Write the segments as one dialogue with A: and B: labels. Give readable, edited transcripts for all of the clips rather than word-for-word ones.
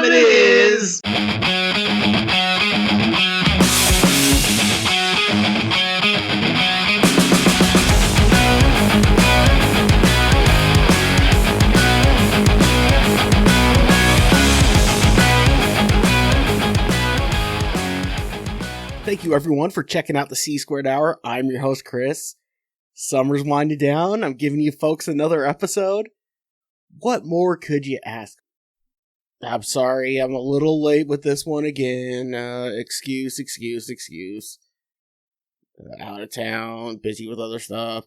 A: time it is!
B: Thank you, everyone, for checking out the C-Squared Hour. I'm your host, Chris. Summer's winding down. I'm giving you folks another episode. What more could you ask? I'm sorry, I'm a little late with this one again. Excuse. Out of town, busy with other stuff.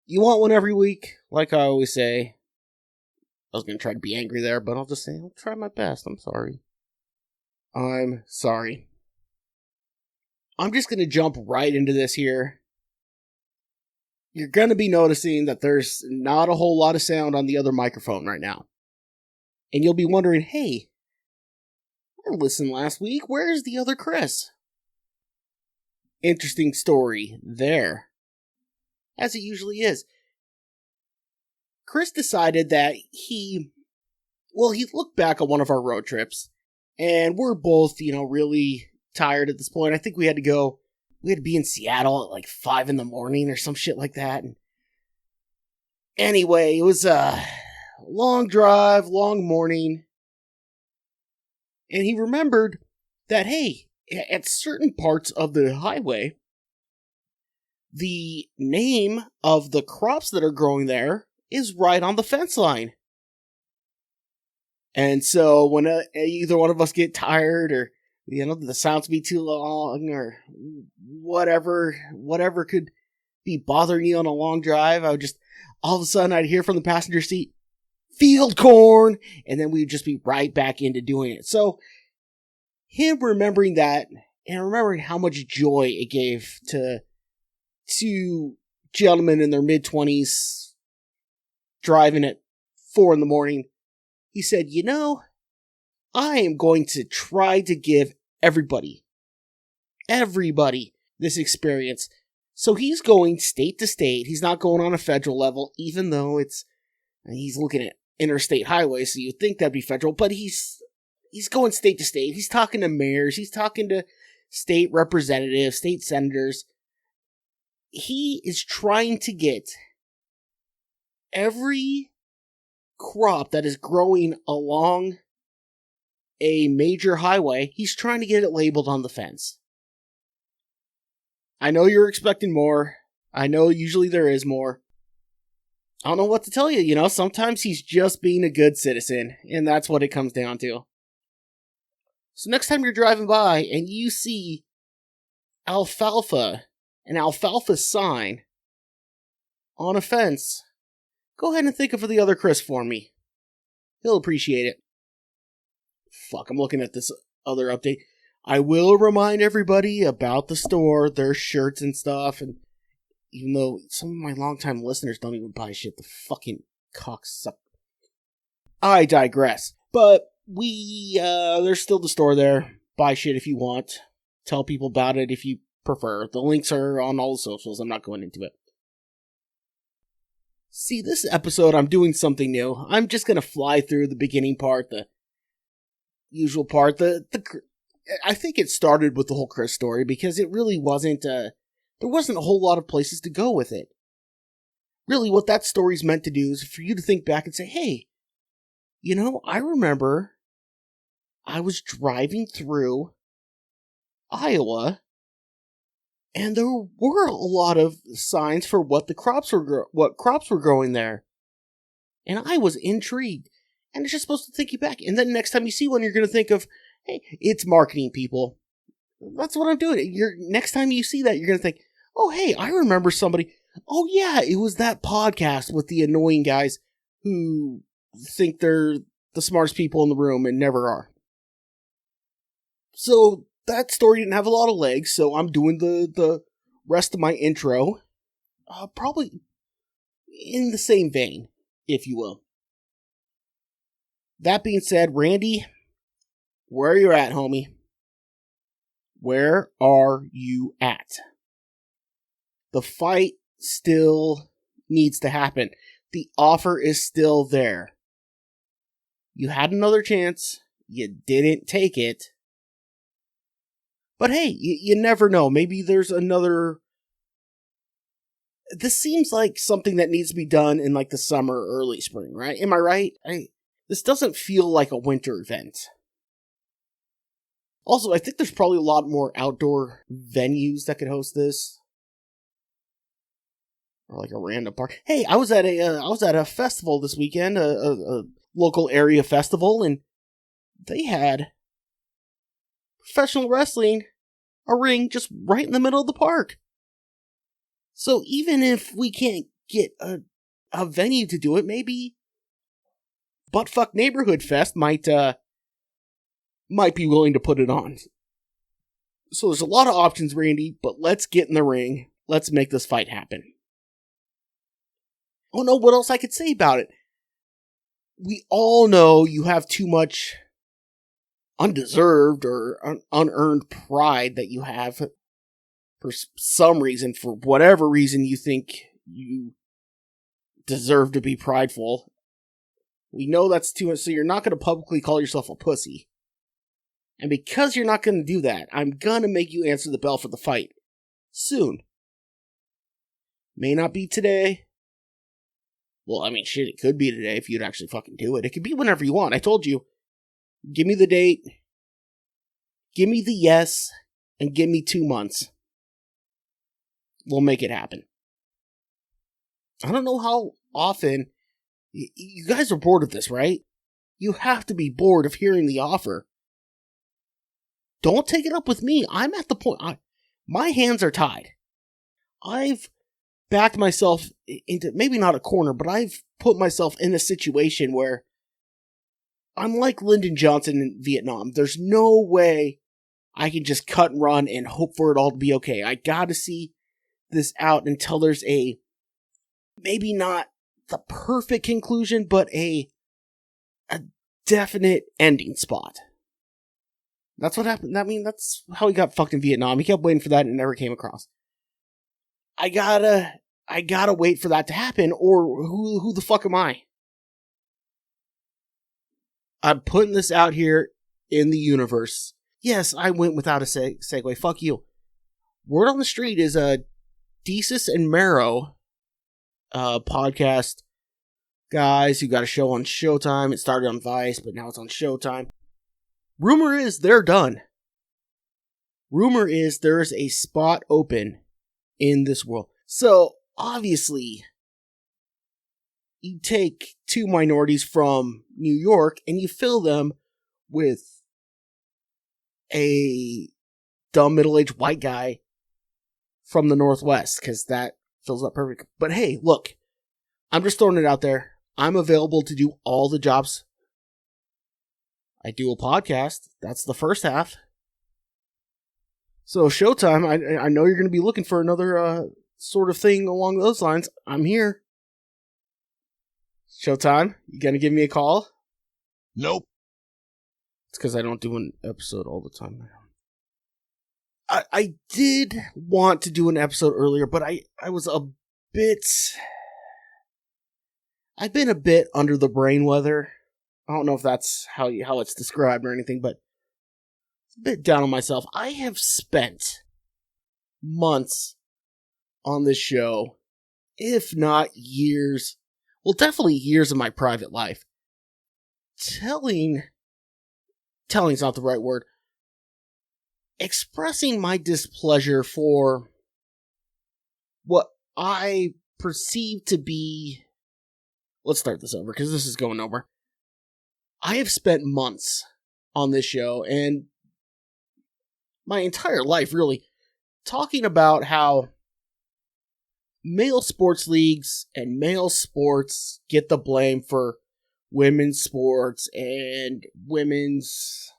B: You want one every week, like I always say. I was going to try to be angry there, but I'll just say I'll try my best. I'm sorry. I'm just going to jump right into this here. You're going to be noticing that there's not a whole lot of sound on the other microphone right now. And you'll be wondering, hey, I listened last week. Where's the other Chris? Interesting story there. As it usually is. Chris decided that he looked back on one of our road trips. And we're both, really tired at this point. I think we had to be in Seattle at like 5 a.m. or some shit like that. And anyway, it was a long drive, long morning. And he remembered that, hey, at certain parts of the highway, the name of the crops that are growing there is right on the fence line. And so when either one of us get tired or the sounds be too long or whatever could be bothering you on a long drive, I would just, all of a sudden I'd hear from the passenger seat, field corn, and then we'd just be right back into doing it. So him remembering that and remembering how much joy it gave to two gentlemen in their mid-20s driving at 4 a.m, he said, I am going to try to give everybody this experience. So he's going state to state. He's not going on a federal level, even though he's looking at interstate highways, so you'd think that'd be federal, but he's going state to state. He's talking to mayors. He's talking to state representatives, state senators. He is trying to get every crop that is growing along a major highway, he's trying to get it labeled on the fence. I know you're expecting more. I know usually there is more. I don't know what to tell you, sometimes he's just being a good citizen, and that's what it comes down to. So next time you're driving by and you see an alfalfa sign on a fence, go ahead and think of the other Chris for me. He'll appreciate it. Fuck, I'm looking at this other update. I will remind everybody about the store, their shirts and stuff, and even though some of my longtime listeners don't even buy shit, the fucking cocksucker. I digress. But there's still the store there. Buy shit if you want. Tell people about it if you prefer. The links are on all the socials. I'm not going into it. See, this episode, I'm doing something new. I'm just going to fly through the beginning part, the usual part. I think it started with the whole Chris story because it really wasn't, there wasn't a whole lot of places to go with it. Really, what that story's meant to do is for you to think back and say, hey, I remember I was driving through Iowa and there were a lot of signs for what crops were growing there. And I was intrigued. And it's just supposed to take you back. And then next time you see one, you're going to think of, hey, it's marketing, people. That's what I'm doing. Next time you see that, you're going to think, oh, hey, I remember somebody. Oh, yeah, it was that podcast with the annoying guys who think they're the smartest people in the room and never are. So that story didn't have a lot of legs, so I'm doing the rest of my intro probably in the same vein, if you will. That being said, Randy, where are you at, homie? Where are you at? The fight still needs to happen. The offer is still there. You had another chance. you didn't take it. But hey, you never know. Maybe there's another... This seems like something that needs to be done in like the summer or early spring, right? Am I right? This doesn't feel like a winter event. Also, I think there's probably a lot more outdoor venues that could host this. Or like a random park. Hey, I was at a festival this weekend, a local area festival, and they had professional wrestling, a ring just right in the middle of the park. So even if we can't get a venue to do it, maybe Buttfuck Neighborhood Fest might be willing to put it on. So there's a lot of options, Randy, but let's get in the ring. Let's make this fight happen. I don't know what else I could say about it. We all know you have too much undeserved or unearned pride that you have for some reason, for whatever reason you think you deserve to be prideful. We know that's too much, so you're not going to publicly call yourself a pussy. And because you're not going to do that, I'm going to make you answer the bell for the fight. Soon. May not be today. Well, I mean, shit, it could be today if you'd actually fucking do it. It could be whenever you want. I told you. Give me the date. Give me the yes. And give me 2 months. We'll make it happen. I don't know how often... You guys are bored of this, right? You have to be bored of hearing the offer. Don't take it up with me. I'm at the point... my hands are tied. I've backed myself into... maybe not a corner, but I've put myself in a situation where I'm like Lyndon Johnson in Vietnam. There's no way I can just cut and run and hope for it all to be okay. I gotta see this out until there's a, maybe not the perfect conclusion, but a definite ending spot. That's what happened. I mean, that's how he got fucked in Vietnam. He kept waiting for that and it never came across. I gotta wait for that to happen, or who the fuck am I? I'm putting this out here in the universe. Yes, I went without a segue. Fuck you. Word on the street is Desus and Mero podcast guys who got a show on Showtime. It started on Vice, but now it's on Showtime. Rumor is they're done. Rumor is there's a spot open in this world. So, obviously, you take 2 minorities from New York and you fill them with a dumb middle-aged white guy from the Northwest, because that fills up perfect. But hey, look, I'm just throwing it out there. I'm available to do all the jobs. I do a podcast. That's the first half. So Showtime, I know you're going to be looking for another sort of thing along those lines. I'm here. Showtime, you going to give me a call?
A: Nope.
B: It's because I don't do an episode all the time. I did want to do an episode earlier, but I was a bit... I've been a bit under the brain weather. I don't know if that's how it's described or anything, but it's a bit down on myself. I have spent months on this show, if not years, well, definitely years of my private life, telling's not the right word, expressing my displeasure for what I perceive to be... Let's start this over, because this is going over. I have spent months on this show, and my entire life, really, talking about how male sports leagues and male sports get the blame for women's sports and women's,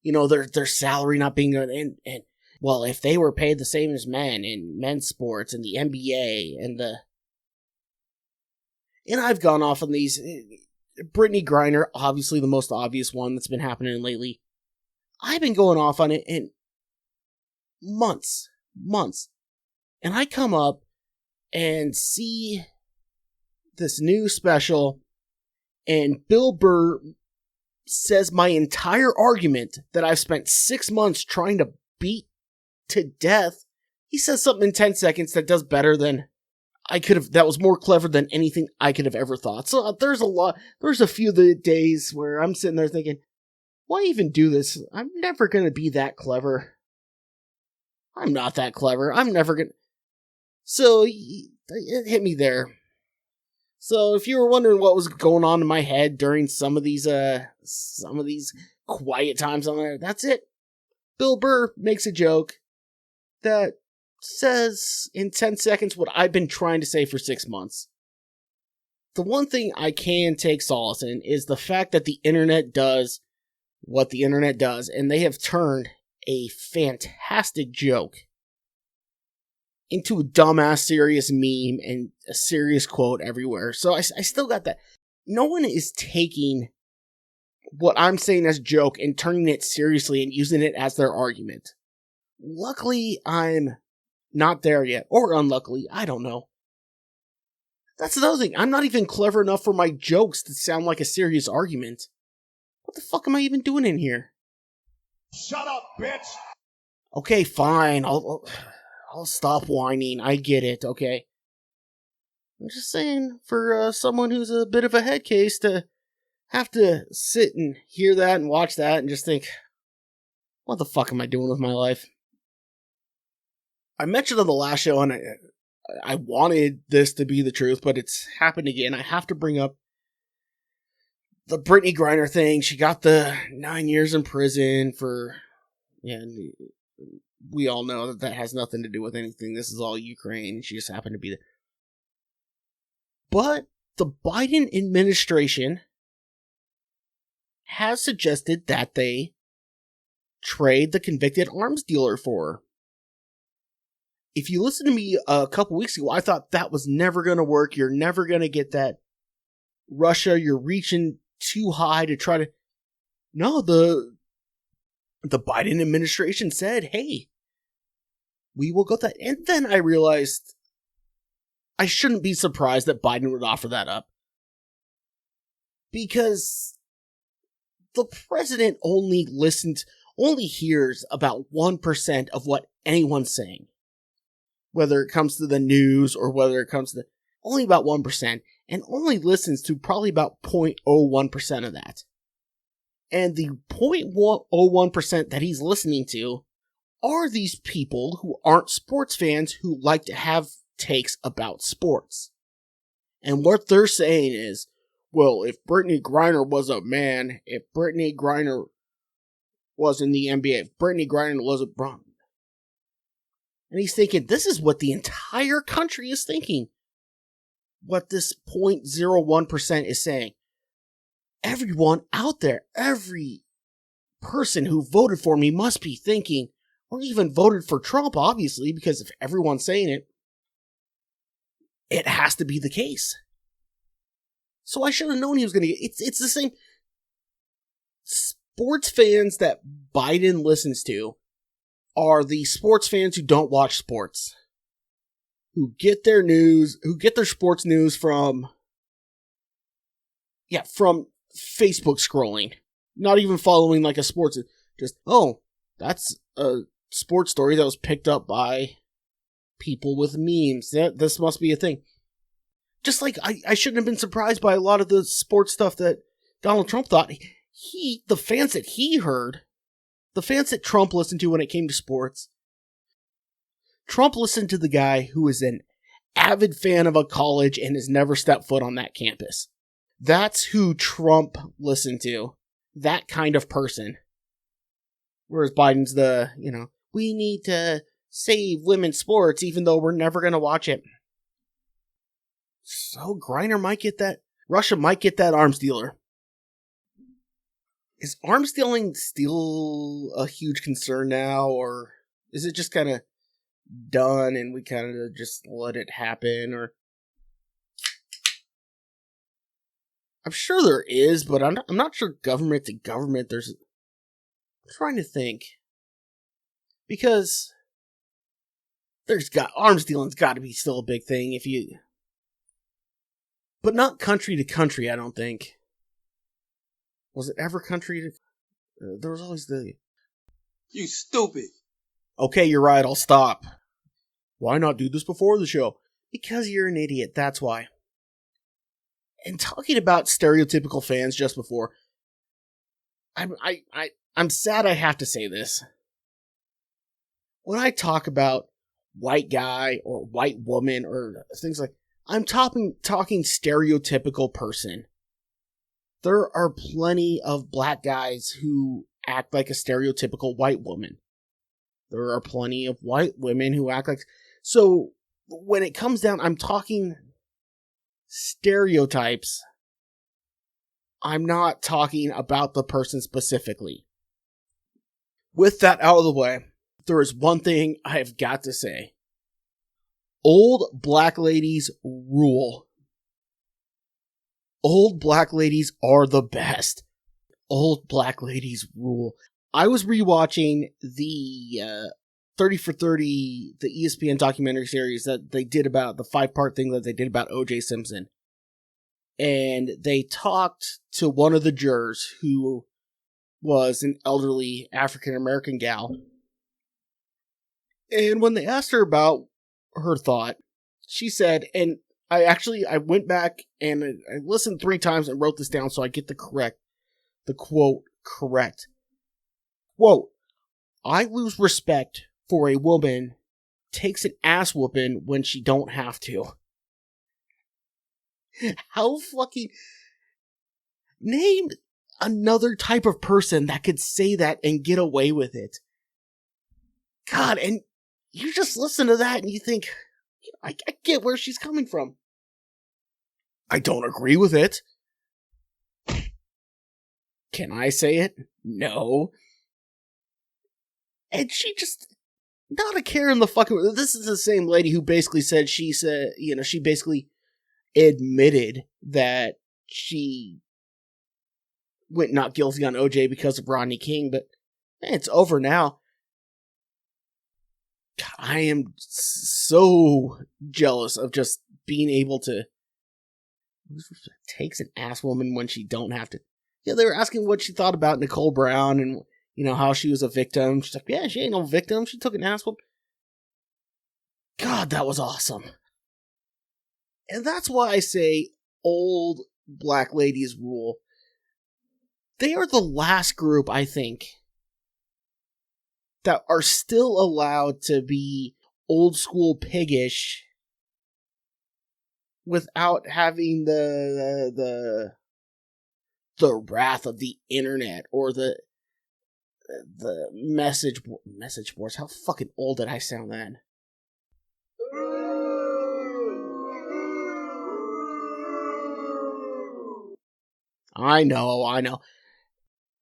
B: their salary not being good. And well, if they were paid the same as men in men's sports and the NBA and I've gone off on these. Brittany Griner, obviously the most obvious one that's been happening lately. I've been going off on it in months. And I come up and see this new special, and Bill Burr says my entire argument that I've spent 6 months trying to beat to death. He says something in 10 seconds that does better than that was more clever than anything I could have ever thought. So there's a few of the days where I'm sitting there thinking, why even do this? I'm never going to be that clever. I'm not that clever. I'm never going to. So it hit me there. So if you were wondering what was going on in my head during some of these quiet times on there, that's it. Bill Burr makes a joke that says in 10 seconds what I've been trying to say for 6 months. The one thing I can take solace in is the fact that the internet does what the internet does, and they have turned a fantastic joke into a dumbass serious meme and a serious quote everywhere. So I still got that. No one is taking what I'm saying as a joke and turning it seriously and using it as their argument. Luckily, I'm not there yet. Or unluckily, I don't know. That's another thing. I'm not even clever enough for my jokes to sound like a serious argument. What the fuck am I even doing in here?
A: Shut up, bitch!
B: Okay, fine. I'll stop whining. I get it, okay? I'm just saying, for someone who's a bit of a head case to have to sit and hear that and watch that and just think, what the fuck am I doing with my life? I mentioned on the last show, and I wanted this to be the truth, but it's happened again. I have to bring up the Brittany Griner thing. She got the 9 years in prison for, and we all know that has nothing to do with anything. This is all Ukraine. She just happened to be there. But the Biden administration has suggested that they trade the convicted arms dealer for her. If you listen to me a couple weeks ago, I thought that was never going to work. You're never going to get that. Russia, you're reaching too high to try to... No, the Biden administration said, hey, we will go that. And then I realized I shouldn't be surprised that Biden would offer that up. Because the president only hears about 1% of what anyone's saying. Whether it comes to the news or whether it comes to only about 1%, and only listens to probably about 0.01% of that. And the 0.01% that he's listening to are these people who aren't sports fans who like to have takes about sports. And what they're saying is, well, if Brittany Griner was a man, if Brittany Griner was in the NBA, if Brittany Griner was a Bron. And he's thinking, this is what the entire country is thinking. What this 0.01% is saying. Everyone out there, every person who voted for me must be thinking, or even voted for Trump, obviously, because if everyone's saying it, it has to be the case. So I should have known he was going to get... It's the same... Sports fans that Biden listens to are the sports fans who don't watch sports. Who get their sports news from Facebook scrolling. Not even following like a sports... Just, oh, that's a sports story that was picked up by people with memes. This must be a thing. Just like I shouldn't have been surprised by a lot of the sports stuff that Donald Trump thought. The fans that he heard, the fans that Trump listened to when it came to sports, Trump listened to the guy who is an avid fan of a college and has never stepped foot on that campus. That's who Trump listened to. That kind of person. Whereas Biden's we need to save women's sports even though we're never going to watch it. So Griner might get that. Russia might get that arms dealer. Is arms dealing still a huge concern now, or is it just kind of done and we kind of just let it happen? Or I'm sure there is, but I'm not sure government to government. I'm trying to think, because arms dealing's got to be still a big thing but not country to country. I don't think. Was it Evercountry? There was always the...
C: You stupid.
B: Okay, you're right, I'll stop. Why not do this before the show? Because you're an idiot, that's why. And talking about stereotypical fans just before, I'm sad I have to say this. When I talk about white guy or white woman or things like, I'm talking stereotypical person. There are plenty of black guys who act like a stereotypical white woman. There are plenty of white women who act like... So, when it comes down, I'm talking stereotypes. I'm not talking about the person specifically. With that out of the way, there is one thing I have got to say. Old black ladies rule. Old black ladies are the best. Old black ladies rule. I was rewatching the 30 for 30, the ESPN documentary series that they did about the 5-part thing that they did about O.J. Simpson. And they talked to one of the jurors who was an elderly African-American gal. And when they asked her about her thought, she said, and I went back and I listened 3 times and wrote this down so I get the quote correct. Quote, I lose respect for a woman takes an ass whooping when she don't have to. How fucking... Name another type of person that could say that and get away with it. God, and you just listen to that and you think, I get where she's coming from. I don't agree with it. Can I say it? No. And she just... Not a care in the fucking... This is the same lady who basically said, she basically admitted that she went not guilty on OJ because of Rodney King, but man, it's over now. God, I am so jealous of just being able to... Takes an ass woman when she don't have to. Yeah, they were asking what she thought about Nicole Brown and... how she was a victim. She's like, yeah, she ain't no victim. She took an ass whoop. God, that was awesome. And that's why I say old black ladies rule. They are the last group, I think, that are still allowed to be old school piggish without having the wrath of the internet or the message boards. How fucking old did I sound then? I know.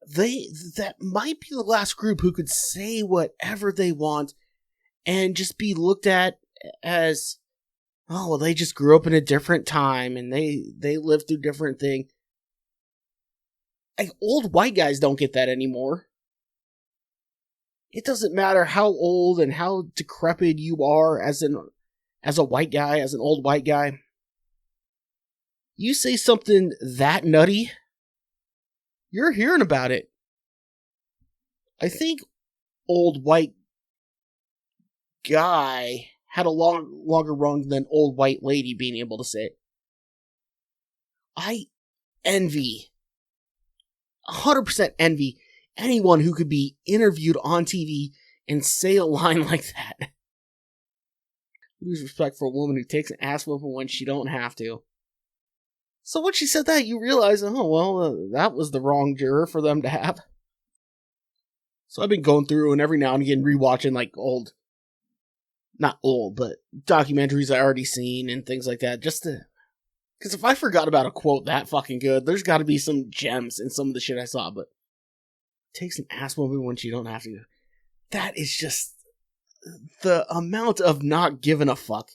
B: That might be the last group who could say whatever they want and just be looked at as, oh, well, they just grew up in a different time and they lived through different things. Like, old white guys don't get that anymore. It doesn't matter how old and how decrepit you are as a white guy, as an old white guy. You say something that nutty, you're hearing about it. I think old white guy had a longer run than old white lady being able to say it. I envy, 100% envy anyone who could be interviewed on TV and say a line like that. Lose respect for a woman who takes an ass whooping when she don't have to. So when she said that, you realize, oh, well, that was the wrong juror for them to have. So I've been going through and every now and again rewatching like old, not old, but documentaries I already seen and things like that, just to... Because if I forgot about a quote that fucking good, there's got to be some gems in some of the shit I saw, but takes an ass whooping when she don't have to. That is just the amount of not giving a fuck.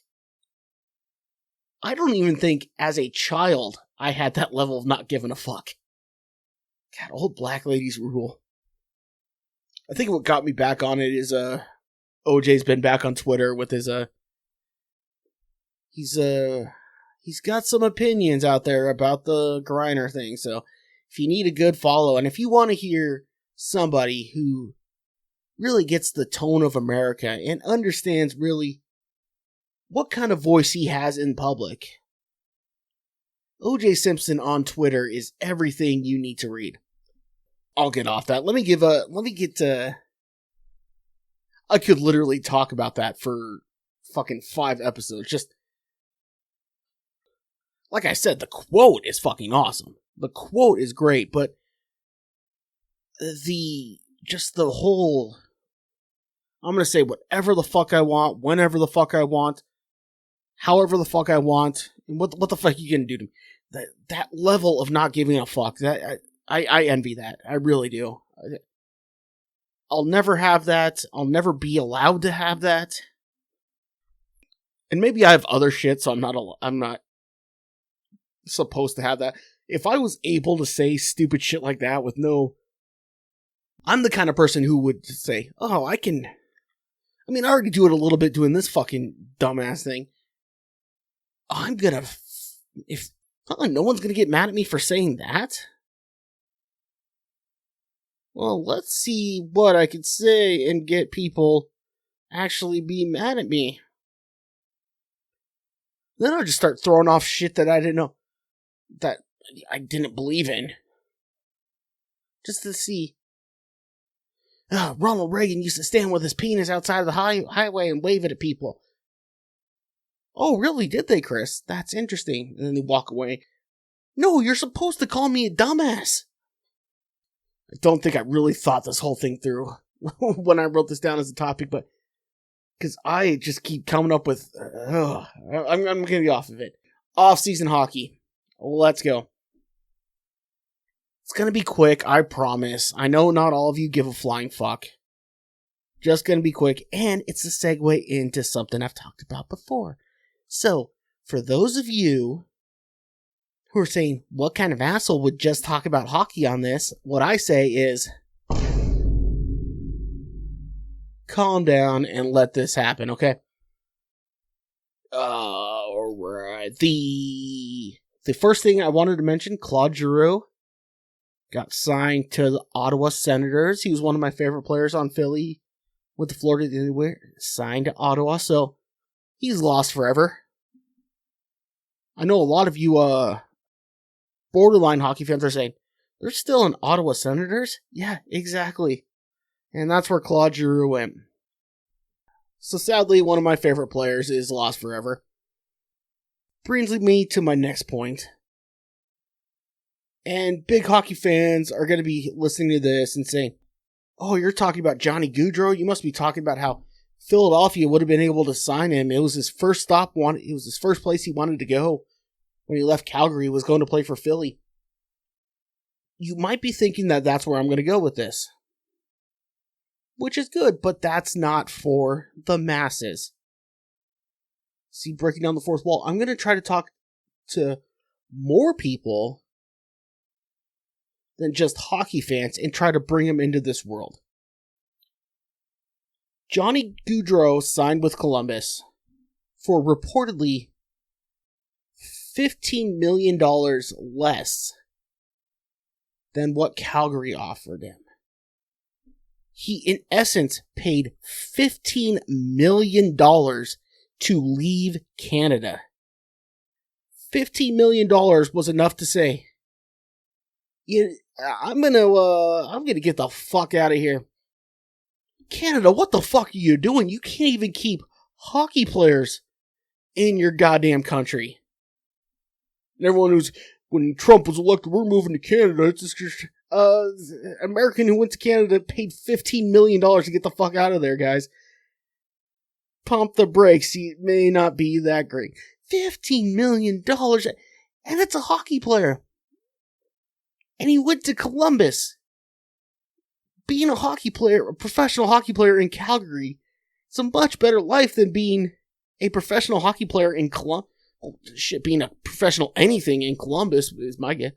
B: I don't even think as a child I had that level of not giving a fuck. God, old black ladies rule. I think what got me back on it is OJ's been back on Twitter with his he's got some opinions out there about the Griner thing, so if you need a good follow, and if you want to hear somebody who really gets the tone of America and understands really what kind of voice he has in public, OJ Simpson on Twitter is everything you need to read. I'll get off that. I could literally talk about that for fucking 5 episodes. Just, like I said, the quote is fucking awesome. The quote is great, but the whole, I'm gonna say whatever the fuck I want, whenever the fuck I want, however the fuck I want, and what the fuck you gonna do to me? That level of not giving a fuck, that I envy that. I really do. I'll never have that. I'll never be allowed to have that. And maybe I have other shit, so I'm not supposed to have that. If I was able to say stupid shit like that with no... I'm the kind of person who would say, oh, I already do it a little bit doing this fucking dumbass thing. No one's gonna get mad at me for saying that? Well, let's see what I could say and get people actually be mad at me. Then I'll just start throwing off shit that I didn't know, that I didn't believe in. Just to see. Ronald Reagan used to stand with his penis outside of the highway and wave it at people. Oh, really? Did they, Chris? That's interesting. And then they walk away. No, you're supposed to call me a dumbass. I don't think I really thought this whole thing through when I wrote this down as a topic, but because I just keep coming up with... I'm going to get off of it. Off-season hockey. Let's go. It's going to be quick, I promise. I know not all of you give a flying fuck. Just going to be quick, and it's a segue into something I've talked about before. So, for those of you who are saying, what kind of asshole would just talk about hockey on this? What I say is, calm down and let this happen, okay? Alright. The first thing I wanted to mention, Claude Giroux got signed to the Ottawa Senators. He was one of my favorite players on Philly. Went to Florida anywhere. Signed to Ottawa, so he's lost forever. I know a lot of you, borderline hockey fans are saying, they're still in Ottawa Senators? Yeah, exactly. And that's where Claude Giroux went. So sadly, one of my favorite players is lost forever. Brings me to my next point. And big hockey fans are going to be listening to this and saying, oh, you're talking about Johnny Gaudreau? You must be talking about how Philadelphia would have been able to sign him. It was his first stop. It was his first place he wanted to go. When he left Calgary, he was going to play for Philly. You might be thinking that that's where I'm going to go with this. Which is good, but that's not for the masses. See, breaking down the fourth wall, I'm going to try to talk to more people than just hockey fans and try to bring them into this world. Johnny Gaudreau signed with Columbus for reportedly $15 million less than what Calgary offered him. He, in essence, paid $15 million to leave Canada. $15 million was enough to say, I'm gonna get the fuck out of here. Canada, what the fuck are you doing? You can't even keep hockey players in your goddamn country. And everyone who's, when Trump was elected, we're moving to Canada. It's just, American who went to Canada paid $15 million to get the fuck out of there, guys. Pump the brakes. It may not be that great. $15 million. And it's a hockey player. And he went to Columbus. Being a hockey player, a professional hockey player in Calgary, it's a much better life than being a professional hockey player in Columbus. Oh, shit, being a professional anything in Columbus is my guess.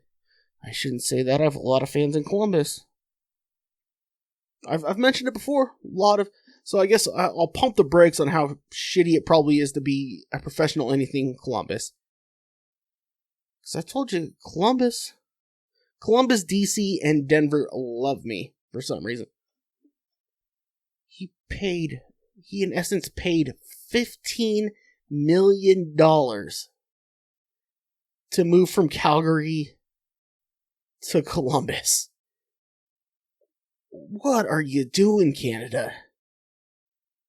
B: I shouldn't say that. I have a lot of fans in Columbus. I've mentioned it before. So I guess I'll pump the brakes on how shitty it probably is to be a professional anything in Columbus. Because I told you, Columbus Columbus, DC, and Denver love me for some reason. He in essence paid $15 million to move from Calgary to Columbus. What are you doing, Canada?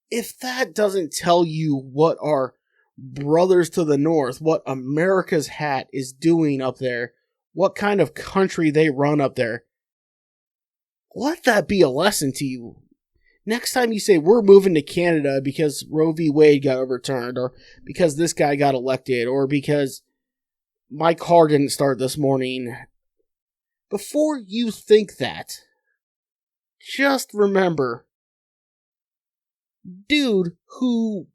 B: If that doesn't tell you what our brothers to the north, what America's hat is doing up there, what kind of country they run up there, let that be a lesson to you. Next time you say, we're moving to Canada because Roe v. Wade got overturned, or because this guy got elected, or because my car didn't start this morning, before you think that, just remember, dude who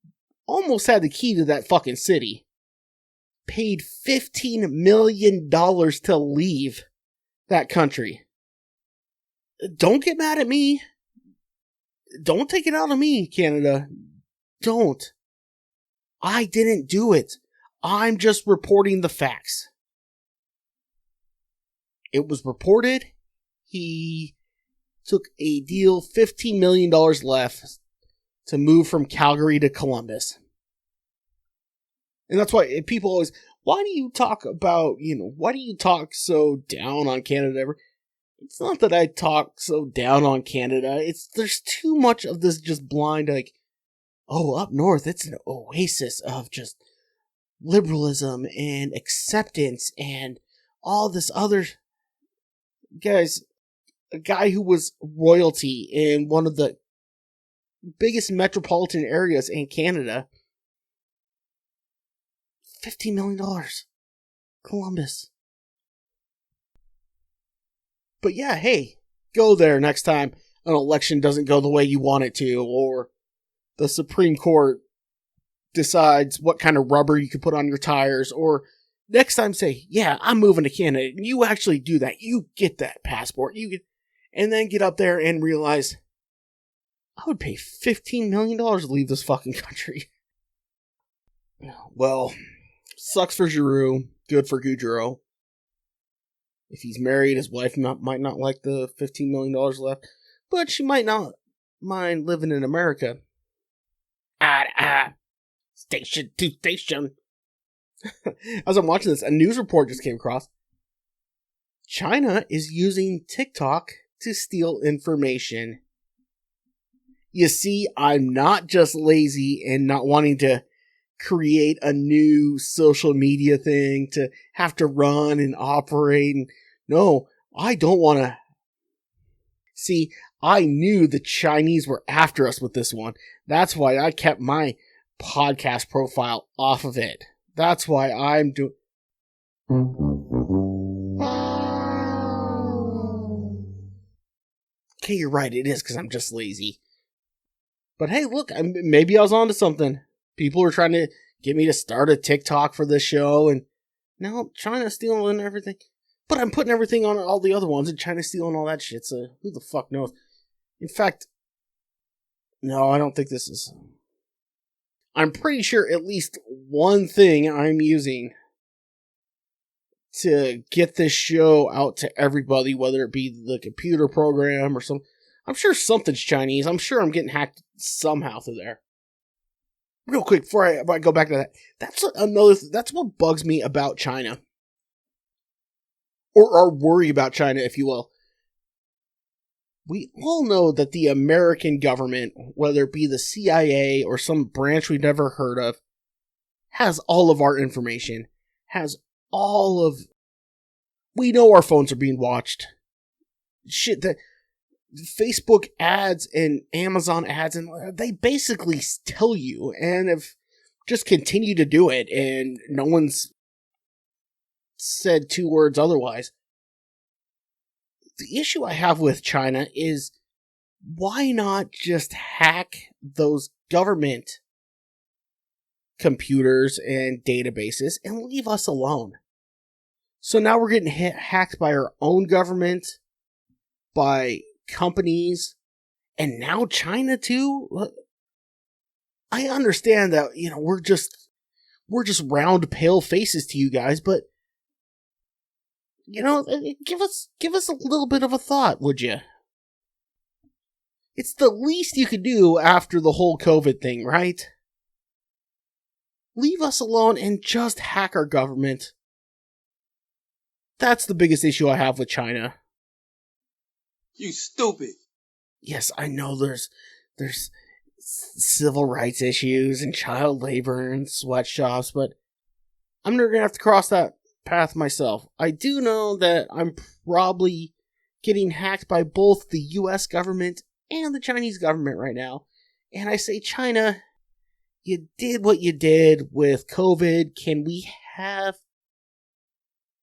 B: almost had the key to that fucking city paid $15 million to leave that country. Don't get mad at me. Don't take it out on me, Canada. Don't. I didn't do it. I'm just reporting the facts. It was reported. He took a deal, $15 million left, to move from Calgary to Columbus. And that's why people always, why do you talk so down on Canada? It's not that I talk so down on Canada. There's too much of this just blind, like, oh, up north, it's an oasis of just liberalism and acceptance and all this other. Guys, a guy who was royalty in one of the biggest metropolitan areas in Canada, $15 million. Columbus. But yeah, hey, go there next time an election doesn't go the way you want it to, or the Supreme Court decides what kind of rubber you can put on your tires, or next time say, yeah, I'm moving to Canada. You actually do that. You get that passport. And then get up there and realize, I would pay $15 million to leave this fucking country. Well, sucks for Giroux, good for Gaudreau. If he's married, his wife might not like the $15 million left, but she might not mind living in America. Station to station. As I'm watching this, a news report just came across. China is using TikTok to steal information. You see, I'm not just lazy and not wanting to create a new social media thing to have to run and operate. No, I don't want to. See, I knew the Chinese were after us with this one. That's why I kept my podcast profile off of it. That's why I'm doing. Okay, you're right. It is because I'm just lazy. But hey, look, maybe I was onto something. People were trying to get me to start a TikTok for this show, and now China's stealing everything. But I'm putting everything on all the other ones, and China's stealing all that shit, so who the fuck knows? In fact, no, I don't think this is. I'm pretty sure at least one thing I'm using to get this show out to everybody, whether it be the computer program or something. I'm sure something's Chinese. I'm sure I'm getting hacked somehow through there. Real quick, before I go back to that, that's what bugs me about China. Or our worry about China, if you will. We all know that the American government, whether it be the CIA or some branch we've never heard of, has all of our information. We know our phones are being watched. Shit, that Facebook ads and Amazon ads, and they basically tell you, and have just continued to do it, and no one's said two words otherwise. The issue I have with China is, why not just hack those government computers and databases and leave us alone? So now we're getting hacked by our own government, by companies, and now China too. I understand that, we're just round pale faces to you guys, but give us a little bit of a thought, would you? It's the least you could do after the whole COVID thing, right? Leave us alone and just hack our government. That's the biggest issue I have with China.
C: You stupid.
B: Yes, I know there's civil rights issues and child labor and sweatshops, but I'm never gonna have to cross that path myself. I do know that I'm probably getting hacked by both the US government and the Chinese government right now. And I say, China, you did what you did with COVID. Can we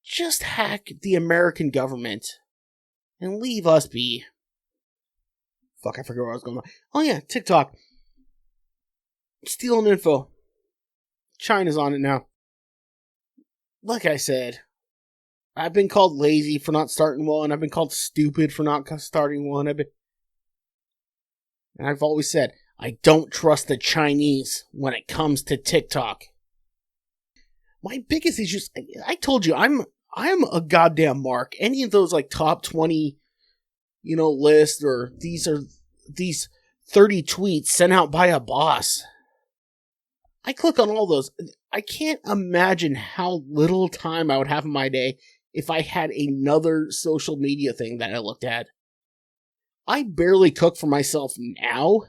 B: just hack the American government and leave us be? Fuck, I forgot where I was going. Oh yeah, TikTok. Stealing info. China's on it now. Like I said, I've been called lazy for not starting one. I've been called stupid for not starting one. And I've always said, I don't trust the Chinese when it comes to TikTok. My biggest issue is, I told you, I'm a goddamn mark. Any of those like top 20, lists, or these 30 tweets sent out by a boss. I click on all those. I can't imagine how little time I would have in my day if I had another social media thing that I looked at. I barely cook for myself now.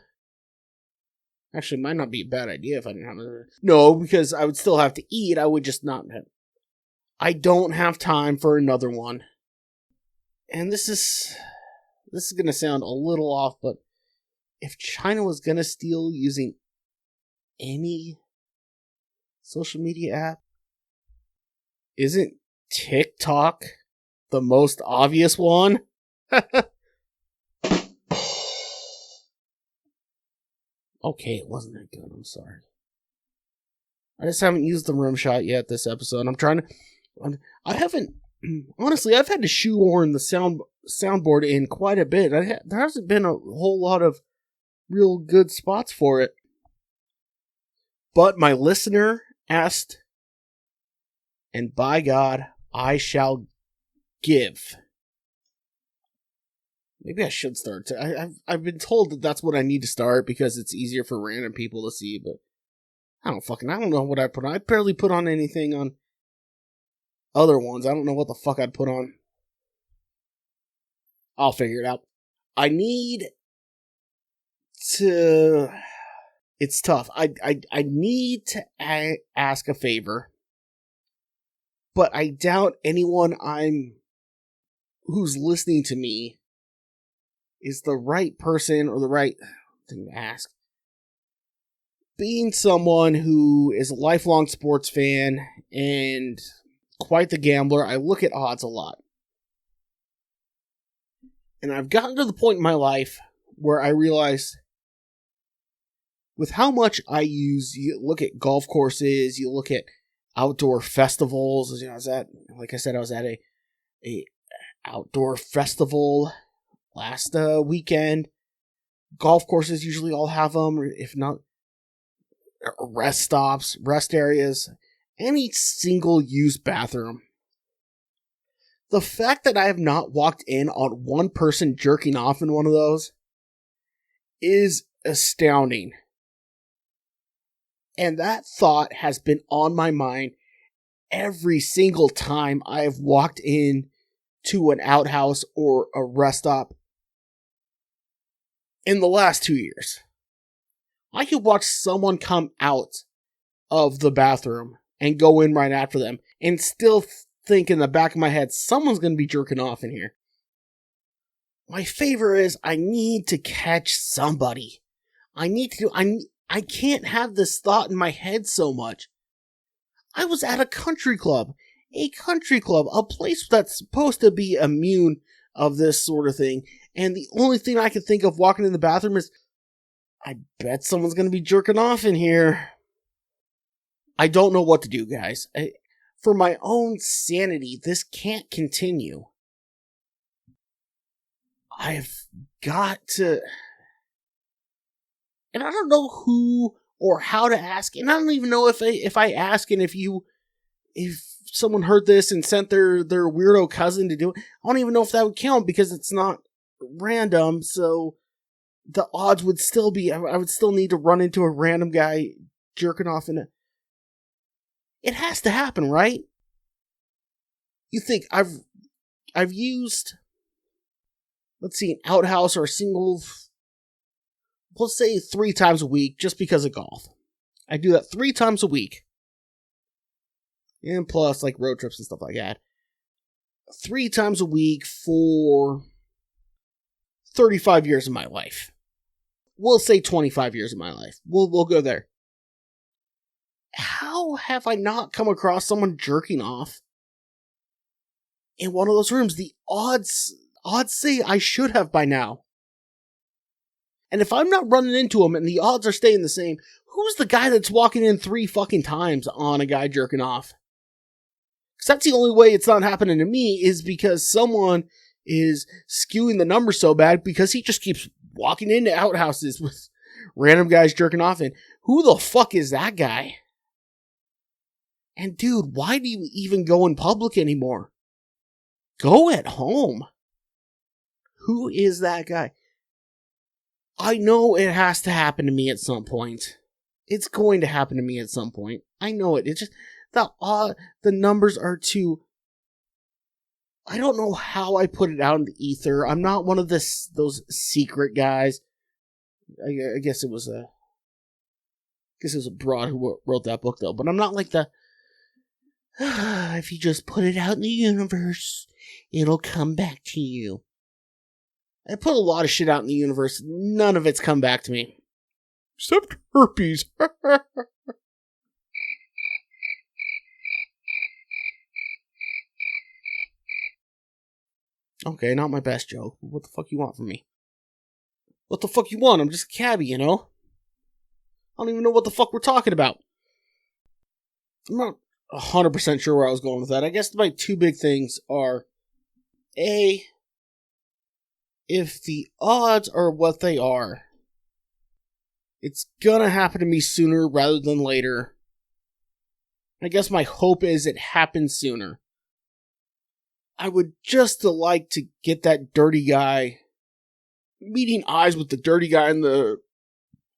B: Actually, it might not be a bad idea if I didn't have it. No, because I would still have to eat. I would just not have. I don't have time for another one. And this is going to sound a little off, but if China was going to steal using any social media app, isn't TikTok the most obvious one? Okay, it wasn't that good. I'm sorry. I just haven't used the rim shot yet this episode. Honestly, I've had to shoehorn the soundboard in quite a bit. There hasn't been a whole lot of real good spots for it. But my listener asked, and by God, I shall give. Maybe I should start. I've been told that that's what I need to start because it's easier for random people to see, but I don't know what I put on. I barely put on anything on other ones. I don't know what the fuck I'd put on. I'll figure it out. I need to... It's tough. I need to ask a favor, but I doubt anyone who's listening to me is the right person or the right thing to ask. Being someone who is a lifelong sports fan and quite the gambler, I look at odds a lot. And I've gotten to the point in my life where I realize with how much I use, you look at golf courses, you look at outdoor festivals. I was at a outdoor festival last weekend. Golf courses usually all have them, if not rest stops, rest areas, any single-use bathroom. The fact that I have not walked in on one person jerking off in one of those is astounding. And that thought has been on my mind every single time I have walked in to an outhouse or a rest stop in the last 2 years. I could watch someone come out of the bathroom and go in right after them and still think in the back of my head, someone's going to be jerking off in here. My favor is I need to catch somebody. I can't have this thought in my head so much. I was at a country club, a place that's supposed to be immune of this sort of thing, and the only thing I can think of walking in the bathroom is, I bet someone's going to be jerking off in here. I don't know what to do, guys. For my own sanity, this can't continue. I've got to... And I don't know who or how to ask, and I don't even know if I ask and if someone heard this and sent their weirdo cousin to do it, I don't even know if that would count because it's not random. So the odds would still be, I would still need to run into a random guy jerking off in a... It has to happen, right? You think I've used, let's see, an outhouse or a single, let's say 3 times a week just because of golf. I do that 3 times a week. And plus, like, road trips and stuff like that. 3 times a week for 35 years of my life. We'll say 25 years of my life. We'll go there. How have I not come across someone jerking off in one of those rooms? The odds say I should have by now. And if I'm not running into them and the odds are staying the same, who's the guy that's walking in 3 fucking times on a guy jerking off? Because that's the only way it's not happening to me, is because someone is skewing the numbers so bad because he just keeps walking into outhouses with random guys jerking off. And who the fuck is that guy? And dude, why do you even go in public anymore? Go at home. Who is that guy? I know it has to happen to me at some point. It's going to happen to me at some point. I know it. It's just the numbers are too... I don't know how I put it out in the ether. I'm not one of those secret guys. I guess it was a broad who wrote that book though. But I'm not like the... if you just put it out in the universe, it'll come back to you. I put a lot of shit out in the universe. None of it's come back to me. Except herpes. Okay, not my best joke. What the fuck you want from me? What the fuck you want? I'm just a cabbie, you know? I don't even know what the fuck we're talking about. I'm not 100% sure where I was going with that. I guess my 2 big things are, A, if the odds are what they are, it's gonna happen to me sooner rather than later. I guess my hope is it happens sooner. I would just like to get that dirty guy, meeting eyes with the dirty guy in the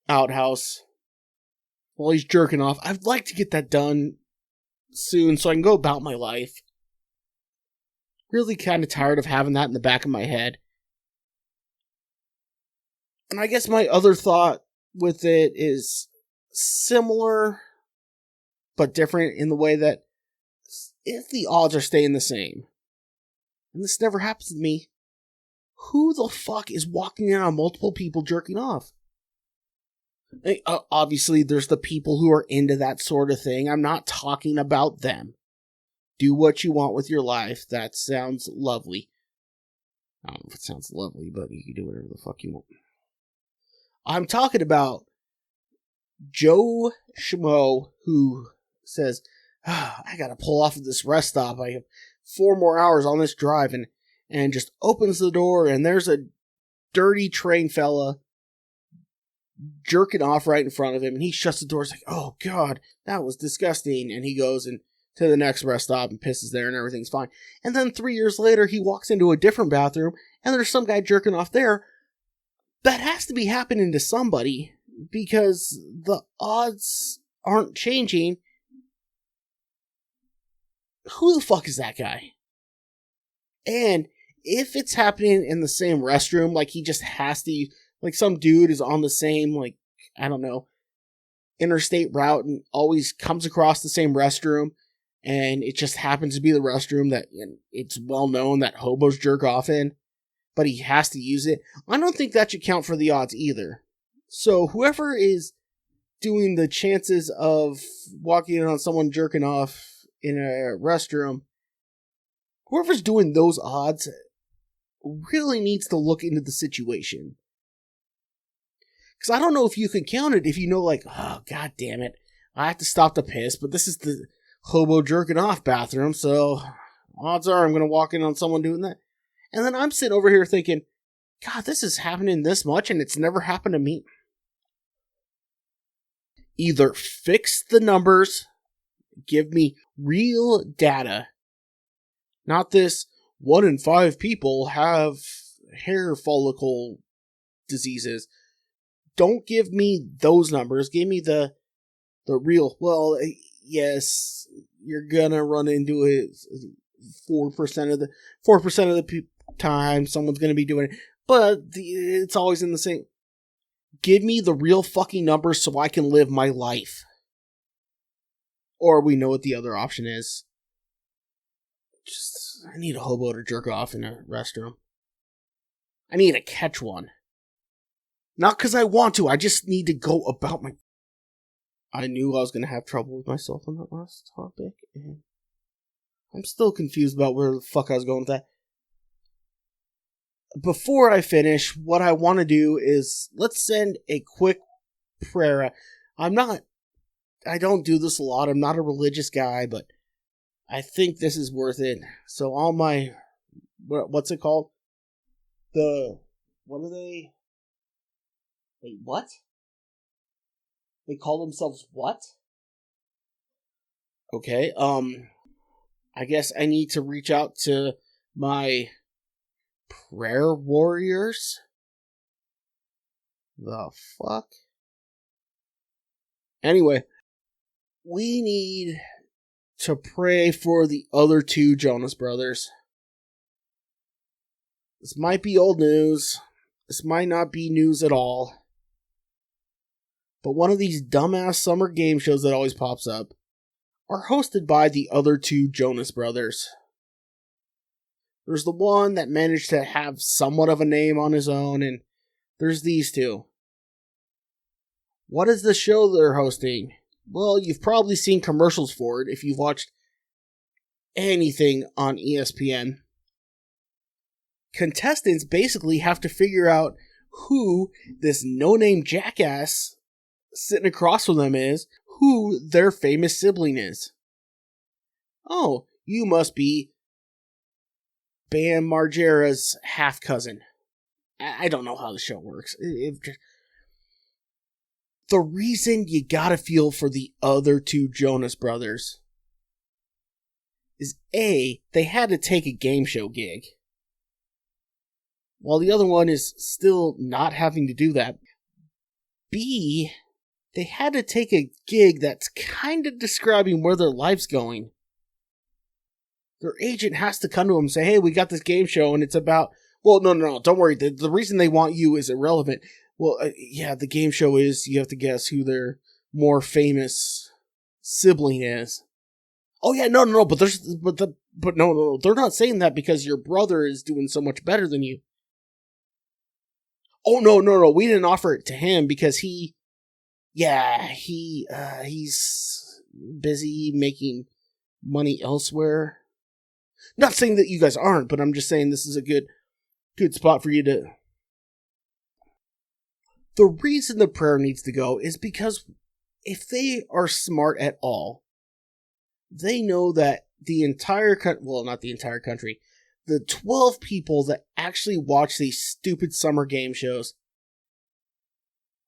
B: outhouse while he's jerking off. I'd like to get that done soon so I can go about my life. Really kind of tired of having that in the back of my head. And I guess my other thought with it is similar, but different in the way that if the odds are staying the same, and this never happens to me, who the fuck is walking in on multiple people jerking off? Obviously, there's the people who are into that sort of thing. I'm not talking about them. Do what you want with your life. That sounds lovely. I don't know if it sounds lovely, but you can do whatever the fuck you want. I'm talking about Joe Schmo, who says, I gotta pull off at this rest stop. I have 4 more hours on this drive, and just opens the door, and there's a dirty train fella jerking off right in front of him, and he shuts the door. He's like, oh god, that was disgusting. And he goes and to the next rest stop and pisses there, and everything's fine. And then 3 years later, he walks into a different bathroom, and there's some guy jerking off there. That has to be happening to somebody, because the odds aren't changing. Who the fuck is that guy? And if it's happening in the same restroom, like he just has to, like some dude is on the same, like, I don't know, interstate route and always comes across the same restroom, and it just happens to be the restroom that it's well known that hobos jerk off in, but he has to use it, I don't think that should count for the odds either. So whoever is doing the chances of walking in on someone jerking off in a restroom, whoever's doing those odds really needs to look into the situation. Because I don't know if you can count it if you know, like, oh, god damn it, I have to stop to piss, but this is the hobo jerking off bathroom, so odds are I'm going to walk in on someone doing that. And then I'm sitting over here thinking, god, this is happening this much and it's never happened to me. Either fix the numbers, Give me real data. Not this 1 in 5 people have hair follicle diseases. Don't give me those numbers. Give me the real, well, yes, you're gonna run into it 4% of the time someone's gonna be doing it, but it's always in the same. Give me the real fucking numbers so I can live my life. Or we know what the other option is. I need a hobo to jerk off in a restroom. I need to catch one. Not because I want to, I just need to go about my... I knew I was going to have trouble with myself on that last topic, and I'm still confused about where the fuck I was going with that. Before I finish, what I want to do is, let's send a quick prayer. I don't do this a lot, I'm not a religious guy, but I think this is worth it. So all my... What's it called? What are they... Wait, what? They call themselves what? Okay, I guess I need to reach out to my prayer warriors? The fuck? Anyway, we need to pray for the other 2 Jonas Brothers. This might be old news. This might not be news at all. But one of these dumbass summer game shows that always pops up are hosted by the other 2 Jonas Brothers. There's the one that managed to have somewhat of a name on his own, and there's these 2. What is the show they're hosting? Well, you've probably seen commercials for it if you've watched anything on ESPN. Contestants basically have to figure out who this no-name jackass sitting across from them is, who their famous sibling is. Oh, you must be Bam Margera's half-cousin. I don't know how the show works. The reason you gotta feel for the other 2 Jonas Brothers is A, they had to take a game show gig, while the other one is still not having to do that. B, they had to take a gig that's kind of describing where their life's going. Their agent has to come to them and say, hey, we got this game show and it's about... Well, no, don't worry. The reason they want you is irrelevant. Well, yeah, the game show is, you have to guess who their more famous sibling is. Oh yeah, no, but no, they're not saying that because your brother is doing so much better than you. Oh no, we didn't offer it to him because he's busy making money elsewhere. Not saying that you guys aren't, but I'm just saying this is a good spot for you to... The reason the prayer needs to go is because if they are smart at all, they know that the entire country, well, not the entire country, the 12 people that actually watch these stupid summer game shows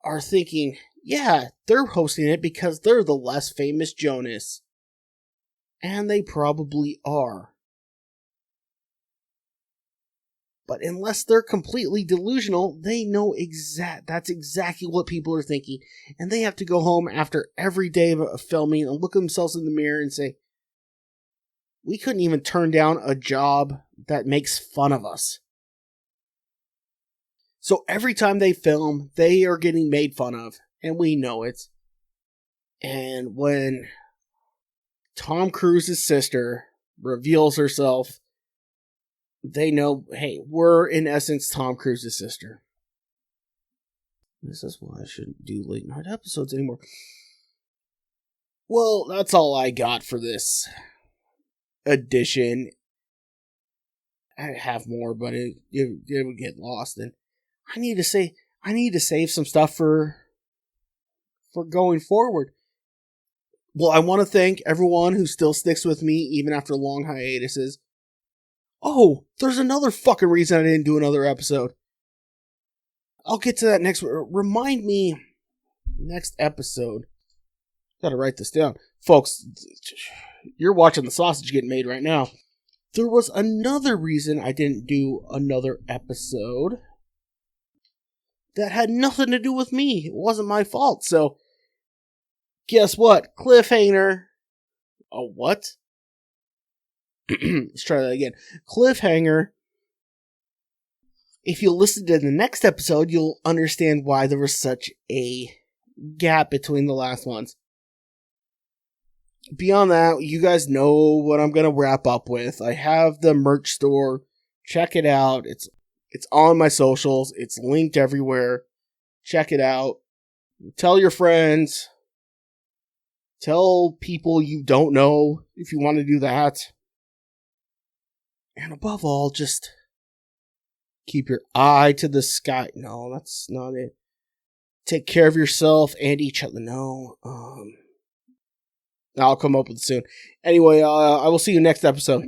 B: are thinking, yeah, they're hosting it because they're the less famous Jonas. And they probably are. But unless they're completely delusional, they know that's exactly what people are thinking. And they have to go home after every day of filming and look themselves in the mirror and say, we couldn't even turn down a job that makes fun of us. So every time they film, they are getting made fun of. And we know it. And when Tom Cruise's sister reveals herself, they know, hey, we're in essence Tom Cruise's sister. This is why I shouldn't do late night episodes anymore. Well, that's all I got for this edition. I have more, but it would get lost. And I need to save some stuff for going forward. Well, I want to thank everyone who still sticks with me even after long hiatuses. Oh, there's another fucking reason I didn't do another episode. I'll get to that next. Remind me next episode. Gotta write this down. folks, you're watching the sausage getting made right now. There was another reason I didn't do another episode that had nothing to do with me. It wasn't my fault. So, guess what? Cliffhanger. Oh, what? Let's try that again. Cliffhanger. If you listen to the next episode, you'll understand why there was such a gap between the last ones. Beyond that, you guys know what I'm going to wrap up with. I have the merch store. Check it out. It's on my socials. It's linked everywhere. Check it out. Tell your friends. Tell people you don't know if you want to do that. And above all, just keep your eye to the sky. No, that's not it. Take care of yourself and each other. No. I'll come up with it soon. Anyway, I will see you next episode.